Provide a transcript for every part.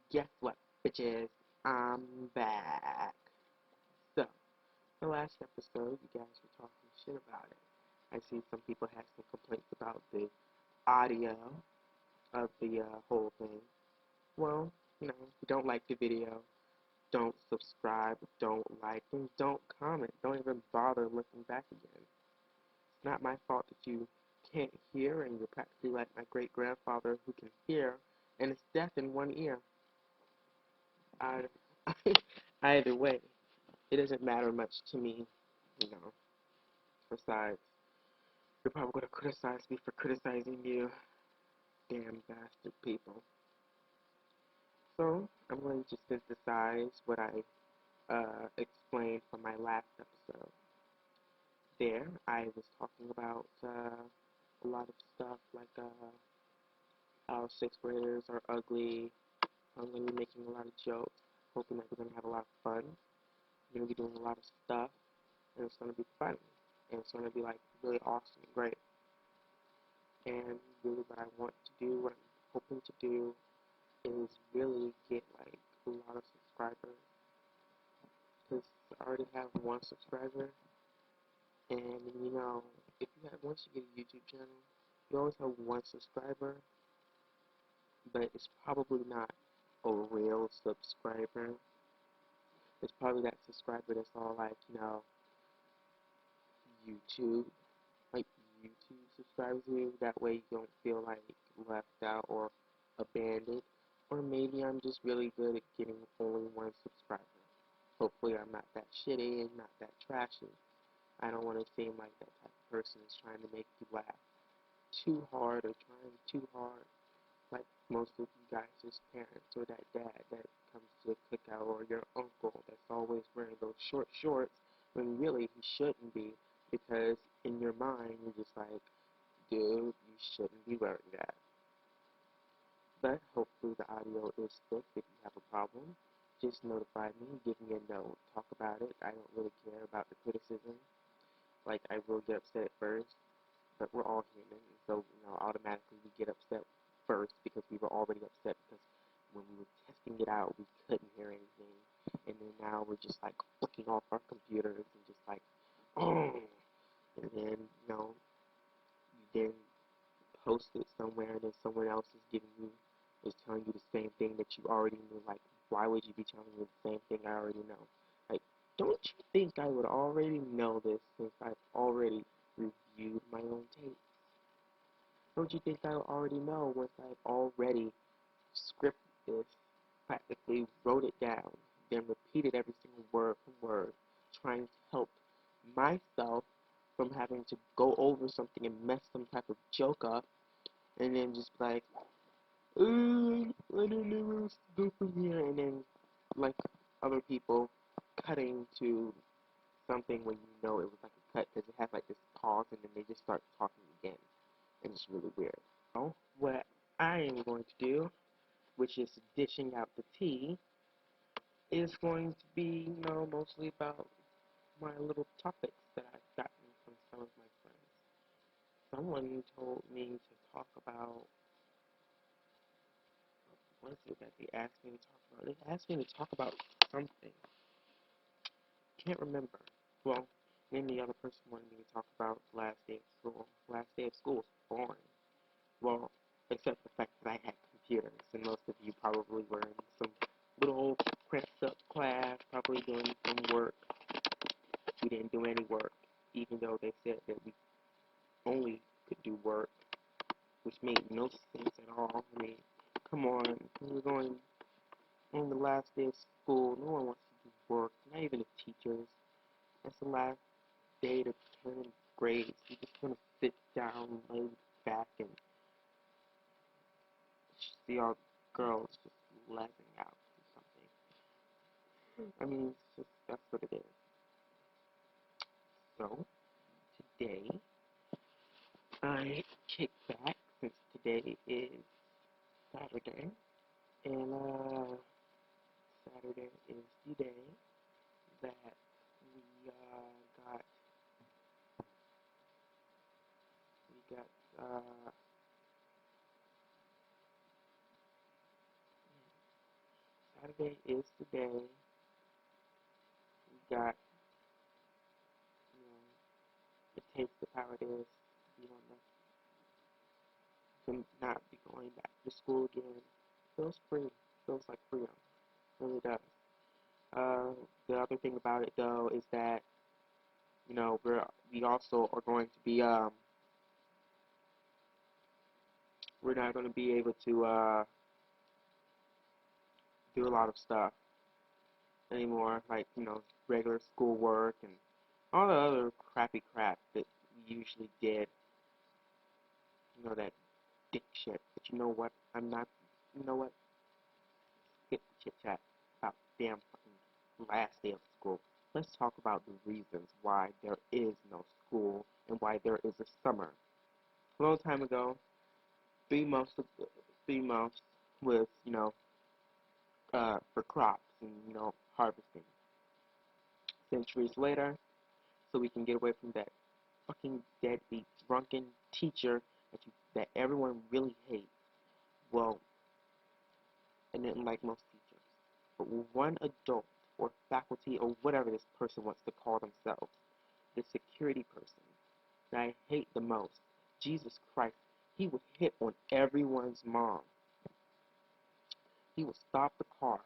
Guess what, bitches? I'm back. So, the last episode, you guys were talking shit about it. I see some people had some complaints about the audio of the whole thing. Well, if you don't like the video, don't subscribe, don't like, and don't comment. Don't even bother looking back again. It's not my fault that you can't hear and you're practically like my great grandfather who can hear and is deaf in one ear. I, either way, it doesn't matter much to me, you know. Besides, you're probably going to criticize me for criticizing you, damn bastard people. So, I'm going to synthesize what I explained from my last episode. There, I was talking about a lot of stuff like how sixth graders are ugly. I'm going to be making a lot of jokes, hoping that we're going to have a lot of fun. We're going to be doing a lot of stuff, and it's going to be fun. And it's going to be like really awesome and great. And really what I want to do, what I'm hoping to do, is really get like a lot of subscribers. Because I already have one subscriber, and if you have, once you get a YouTube channel, you always have one subscriber, but it's probably not a real subscriber. It's probably that subscriber that's all like, YouTube, like YouTube subscribes to you. That way you don't feel like left out or abandoned. Or maybe I'm just really good at getting only one subscriber. Hopefully I'm not that shitty and not that trashy. I don't want to seem like that type of person is trying to make you laugh too hard or trying too hard. Like most of you guys' parents or that dad that comes to the cookout or your uncle that's always wearing those short shorts when really he shouldn't be, because in your mind you're just like, dude, you shouldn't be wearing that. But hopefully the audio is fixed. If you have a problem, just notify me, give me a note, talk about it. I don't really care about the criticism. Like, I will get upset at first, but we're all human, and so, automatically we get upset first because we were already upset because when we were testing it out, we couldn't hear anything, and then now we're just, like, flicking off our computers and just, like, oh, and then, you then post it somewhere, and then someone else is telling you the same thing that you already knew. Like, why would you be telling me the same thing I already know? Like, don't you think I would already know this since I've already reviewed my own tapes? Don't you think I already know once I've already scripted this, practically wrote it down, then repeated every single word for word, trying to help myself from having to go over something and mess some type of joke up, and then just like, I don't know where else to go from here, and then, like other people, cutting to something when you know it was like a cut, because it has like this pause, and then they just start talking again, and it's really weird. So, what I am going to do, which is dishing out the tea, is going to be, mostly about my little topics that I've gotten from some of my friends. Someone told me to talk about, what is it that they asked me to talk about? They asked me to talk about something. Can't remember. Well, then the other person wanted me to talk about the last day of school. Last day of school was boring. Well, except the fact that I had computers, and most of you probably were in some little old cramped up class, probably doing some work. We didn't do any work, even though they said that we only could do work, which made no sense at all. I mean, come on, we're going on the last day of school. No one wants to do work, not even the teachers. That's the last day to turn in grades. You just want to sit down, lay back, and see our girls just laughing out or something. I mean, it's just, that's what it is. So, today, I kick back since today is Saturday, and Saturday is the day that we got we got Saturday is today. We got, you know, it takes it how it is. You don't know, to not be going back to school again. Feels free. Feels like freedom. Really does. The other thing about it though is that we also are going to be we're not going to be able to do a lot of stuff anymore, like regular schoolwork and all the other crappy crap that we usually did. That dick shit. But you know what? I'm not. You know what? Skip the chit chat about damn fucking last day of school. Let's talk about the reasons why there is no school and why there is a summer. A long time ago, 3 months, 3 months was for crops and harvesting. Centuries later, so we can get away from that fucking deadbeat drunken teacher that everyone really hates. Well, and didn't like most teachers. But one adult or faculty or whatever this person wants to call themselves, the security person that I hate the most, Jesus Christ, he would hit on everyone's mom. He would stop the car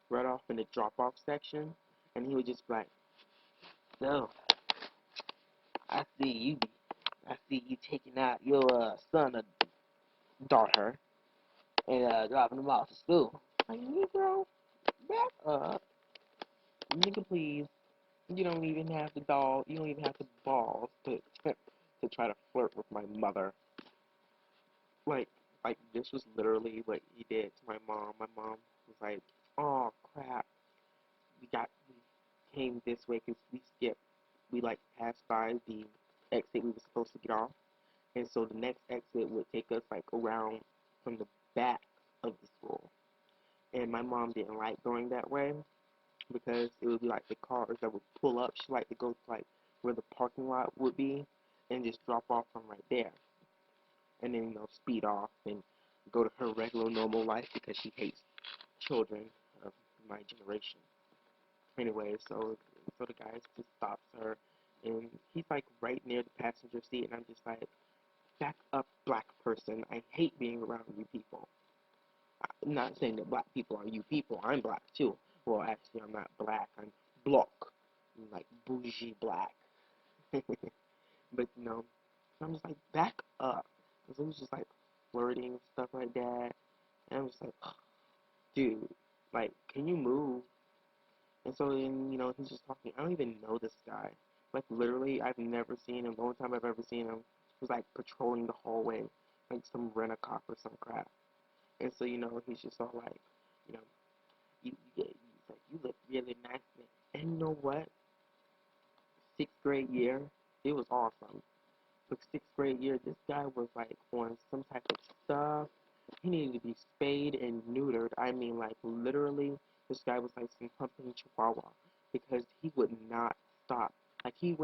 right off in the drop-off section, and he would just be like, "No, I see you. I see you taking out your son or daughter and dropping them off to school." Like, Negro, back up, nigga, please. You don't even have the doll. You don't even have the balls to to try to flirt with my mother. Like, this was literally what he did to my mom. My mom was like, "Oh crap, we came this way because we skipped. We like passed by the exit we were supposed to get off, and so the next exit would take us like around from the back of the school. And my mom didn't like going that way because it would be like the cars that would pull up. She liked to go to like where the parking lot would be and just drop off from right there, and then speed off and go to her regular normal life because she hates children of my generation. Anyway, so the guy just stops her, and he's like right near the passenger seat, and I'm just like, back up, black person. I hate being around you people. I'm not saying that black people are you people. I'm black too. Well, actually, I'm not black. I'm block. I'm like bougie black. But I'm just like, back up. Because it was just like flirting and stuff like that. And I'm just like, dude, like, can you move? And so then, he's just talking. I don't even know this guy. Like, literally, I've never seen him. The only time I've ever seen him was like patrolling the hallway, like some rent-a-cop or some crap. And so, he's just all like, you know, he's like, you look really nice. And you know what? Sixth grade year, it was awesome. Like sixth grade year, this guy was like on some type of stuff. He needed to be spayed and neutered. I mean, like literally, this guy was like some pumping chihuahua because he would not stop. Like he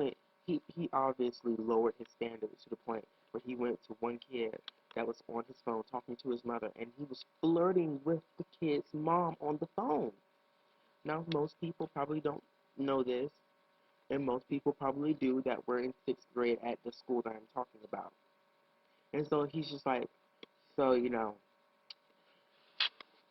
obviously lowered his standards to the point where he went to one kid that was on his phone talking to his mother, and he was flirting with the kid's mom on the phone. Now, most people probably don't know this, and most people probably do that were in sixth grade at the school that I'm talking about. And so he's just like, so,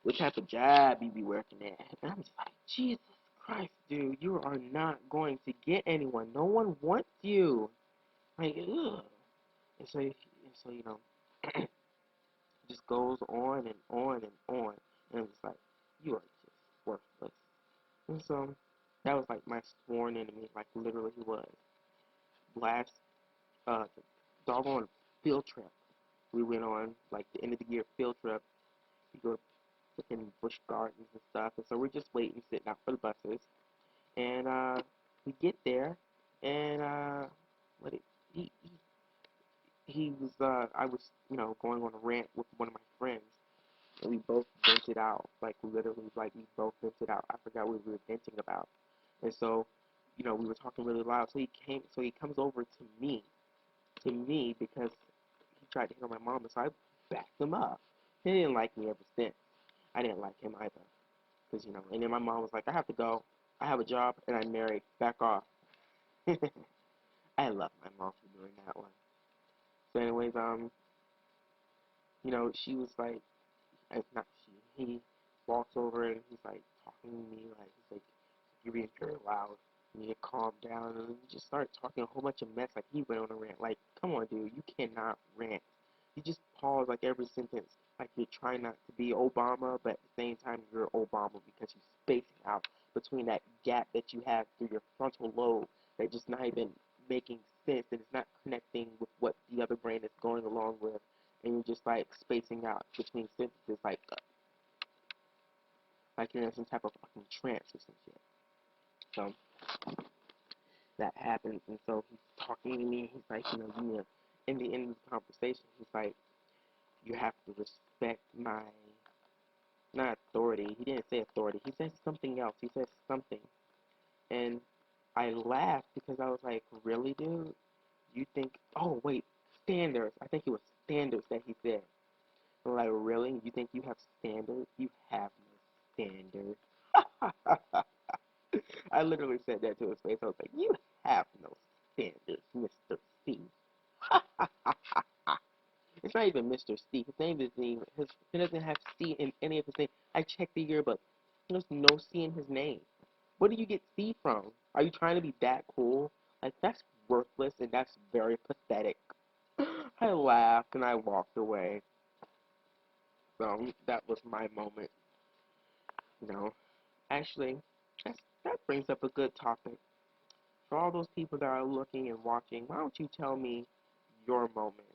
what type of job you be working at? And I'm just like, Jesus Christ, dude, you are not going to get anyone. No one wants you. Like, ugh. And so, it just goes on and on and on. And I'm just like, you are just worthless. And so, that was like my sworn enemy. Like, literally, he was. Last, the doggone field trip we went on, like the end of the year field trip. We go to freaking Busch Gardens and stuff, and so we're just waiting, sitting out for the buses, and we get there, and what it, he was I was going on a rant with one of my friends, and we both vented out, like literally, like we both vented out. I forgot what we were venting about, and so we were talking really loud. So he comes over to me because he tried to hit on my mom, and so I backed him up. He didn't like me ever since. I didn't like him either. Because, and then my mom was like, I have to go. I have a job, and I'm married. Back off. I love my mom for doing that one. So anyways, she was like, it's not she. He walks over and he's like talking to me, like he's like, you're being very loud. You need to calm down, and he just started talking a whole bunch of mess. Like he went on a rant. Like, come on, dude, you cannot rant. You just pause like every sentence, like you're trying not to be Obama, but at the same time you're Obama because you're spacing out between that gap that you have through your frontal lobe that just not even making sense and it's not connecting with what the other brain is going along with, and you're just like spacing out between sentences, like you're in some type of fucking trance or some shit. So that happens, and so he's talking to me. He's like, in the end of the conversation, he's like, you have to respect my, not authority. He didn't say authority. He said something else. He said something, and I laughed because I was like, really, dude? You think? Oh wait, standards. I think it was standards that he said. I'm like, really? You think you have standards? You have no standards. I literally said that to his face. I was like, you have no standards, Mr. C. It's not even Mr. C. His name isn't even, he doesn't have C in any of his names. I checked the yearbook. There's no C in his name. Where do you get C from? Are you trying to be that cool? Like, that's worthless and that's very pathetic. I laughed and I walked away. So, that was my moment, you know. Actually, that brings up a good topic. For all those people that are looking and watching, why don't you tell me your moment?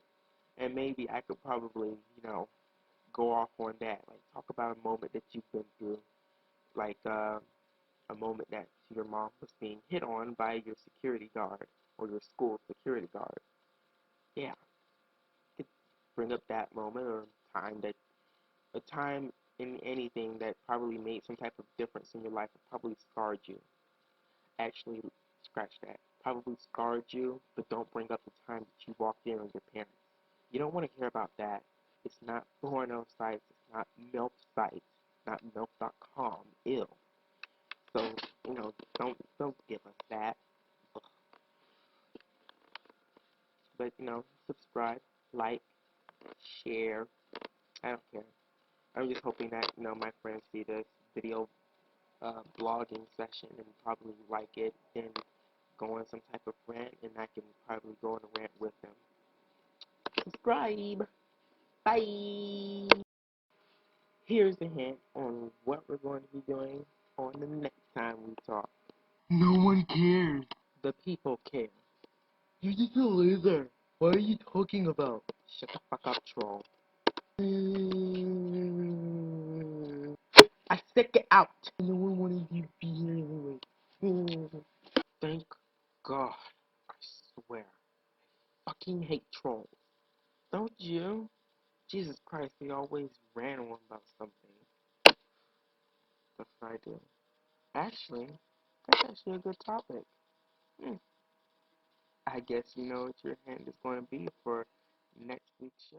And maybe I could probably, go off on that. Like, talk about a moment that you've been through. Like, a moment that your mom was being hit on by your security guard or your school security guard. Yeah, you could bring up that moment or a time in anything that probably made some type of difference in your life and probably scarred you. Actually, scratch that. Probably scarred you, but don't bring up the time that you walked in on your parents. You don't want to hear about that. It's not porno sites. It's not milk sites. Not milk.com. Ew. So, don't give us that. But, subscribe, like, share. I don't care. I'm just hoping that, my friends see this video blogging session and probably like it and go on some type of rant, and I can probably go on a rant with them. Subscribe. Bye. Here's a hint on what we're going to be doing on the next time we talk. No one cares. The people care. You're just a loser. What are you talking about? Shut the fuck up, troll. I said get out. No one wanted you to be here anyway. Thank God. I swear. I fucking hate trolls. Don't you? Jesus Christ, they always ran on about something. That's what I do. Actually, that's actually a good topic. Hmm. I guess you know what your hand is going to be for next week's show.